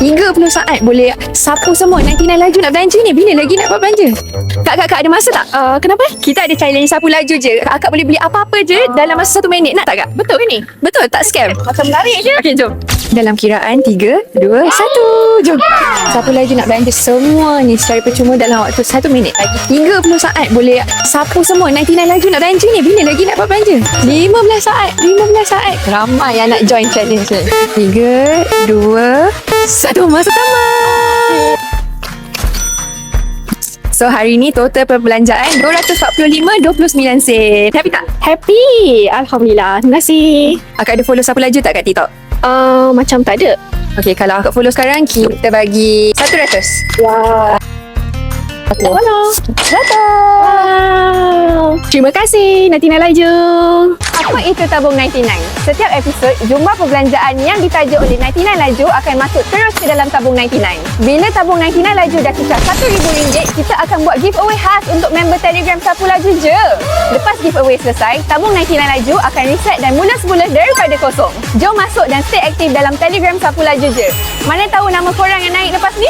30 saat boleh sapu semua 99 laju nak belanja ni. Bila lagi nak buat belanja? Kak ada masa tak? Kenapa? Kita ada challenge sapu laju je. Akak boleh beli apa-apa je dalam masa 1 minit. Nak tak kak? Betul ke ni? Betul, tak scam. Macam menarik je. Okey, jom. Dalam kiraan 3, 2, 1. Jom. Sapu laju nak belanja semua ni secara percuma dalam waktu 1 minit. Lagi 30 saat boleh sapu semua 99 laju nak belanja ni. Bila lagi nak buat belanja? 15 saat. Ramai yang nak join challenge ni. 3, 2, 1. Masa tamat. So hari ni total perbelanjaan 245.29 sen. Happy tak? Happy. Alhamdulillah. Terima kasih. Akak ada follow sapu laju tak kat TikTok? Macam tak ada. Okay, kalau akak follow sekarang, kita bagi 100. Wah. Follow. Wow. Terima kasih 99 laju. Apa itu tabung 99? Setiap episod, jumlah perbelanjaan yang ditaja oleh 99 laju akan masuk terus ke dalam tabung 99. Bila tabung 99 laju dah cecah RM1,000, kita akan buat giveaway khas untuk member Telegram Sapu Laju je. Lepas giveaway selesai, tabung 99 laju akan reset dan mula semula daripada kosong. Jom masuk dan stay aktif dalam Telegram Sapu Laju je. Mana tahu nama korang yang naik lepas ni?